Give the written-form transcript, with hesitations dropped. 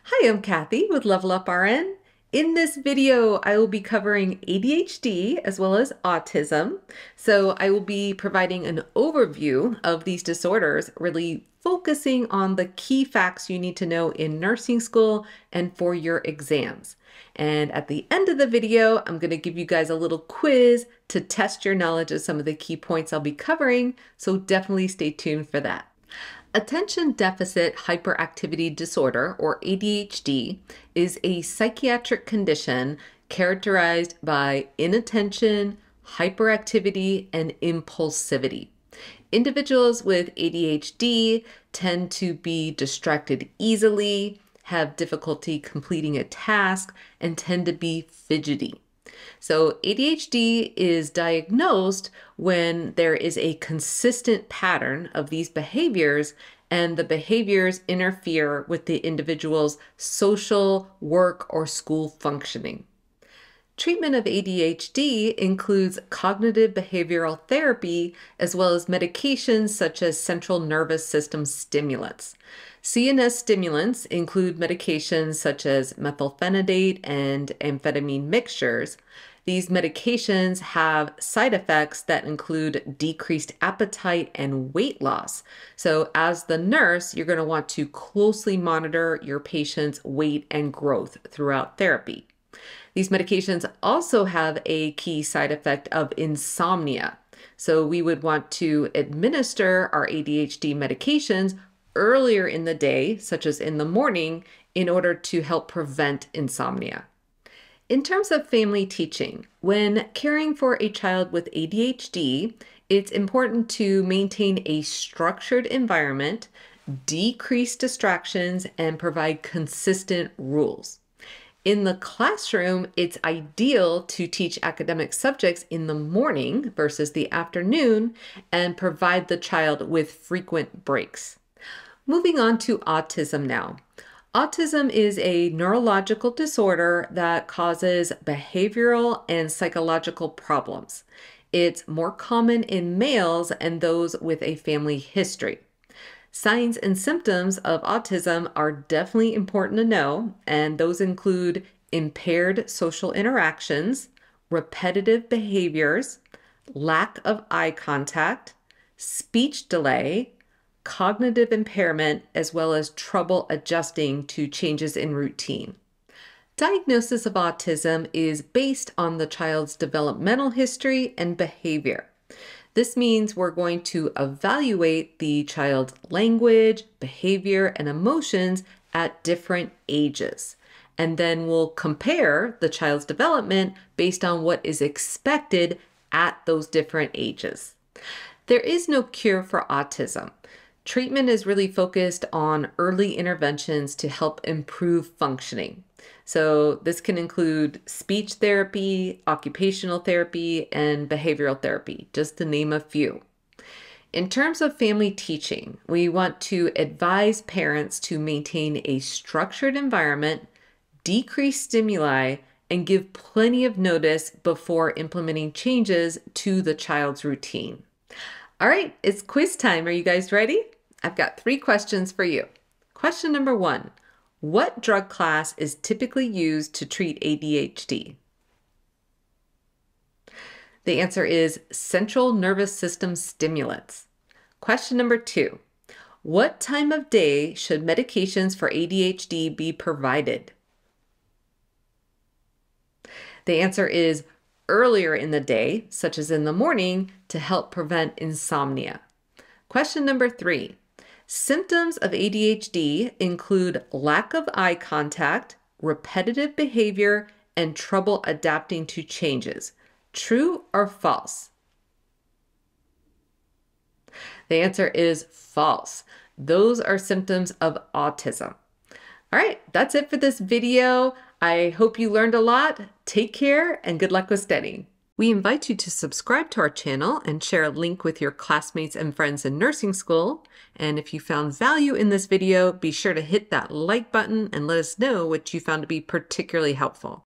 Hi, I'm Kathy with Level Up RN. In this video, I will be covering ADHD as well as autism. So I will be providing an overview of these disorders, really focusing on the key facts you need to know in nursing school and for your exams. And at the end of the video, I'm going to give you guys a little quiz to test your knowledge of some of the key points I'll be covering. So definitely stay tuned for that. Attention Deficit Hyperactivity Disorder, or ADHD, is a psychiatric condition characterized by inattention, hyperactivity, and impulsivity. Individuals with ADHD tend to be distracted easily, have difficulty completing a task, and tend to be fidgety. So ADHD is diagnosed when there is a consistent pattern of these behaviors and the behaviors interfere with the individual's social, work, or school functioning. Treatment of ADHD includes cognitive behavioral therapy as well as medications such as central nervous system stimulants. CNS stimulants include medications such as methylphenidate and amphetamine mixtures. These medications have side effects that include decreased appetite and weight loss. So as the nurse, you're going to want to closely monitor your patient's weight and growth throughout therapy. These medications also have a key side effect of insomnia. So we would want to administer our ADHD medications earlier in the day, such as in the morning, in order to help prevent insomnia. In terms of family teaching, when caring for a child with ADHD, it's important to maintain a structured environment, decrease distractions, and provide consistent rules. In the classroom, it's ideal to teach academic subjects in the morning versus the afternoon and provide the child with frequent breaks. Moving on to autism now. Autism is a neurological disorder that causes behavioral and psychological problems. It's more common in males and those with a family history. Signs and symptoms of autism are definitely important to know, and those include impaired social interactions, repetitive behaviors, lack of eye contact, speech delay, cognitive impairment, as well as trouble adjusting to changes in routine. Diagnosis of autism is based on the child's developmental history and behavior. This means we're going to evaluate the child's language, behavior, and emotions at different ages. And then we'll compare the child's development based on what is expected at those different ages. There is no cure for autism. Treatment is really focused on early interventions to help improve functioning. So this can include speech therapy, occupational therapy, and behavioral therapy, just to name a few. In terms of family teaching, we want to advise parents to maintain a structured environment, decrease stimuli, and give plenty of notice before implementing changes to the child's routine. All right, it's quiz time. Are you guys ready? I've got 3 questions for you. Question number 1. What drug class is typically used to treat ADHD? The answer is central nervous system stimulants. Question number 2. What time of day should medications for ADHD be provided? The answer is earlier in the day, such as in the morning, to help prevent insomnia. Question number 3. Symptoms of ADHD include lack of eye contact, repetitive behavior, and trouble adapting to changes. True or false? The answer is false. Those are symptoms of autism. All right, that's it for this video. I hope you learned a lot. Take care and good luck with studying. We invite you to subscribe to our channel and share a link with your classmates and friends in nursing school. And if you found value in this video, be sure to hit that like button and let us know what you found to be particularly helpful.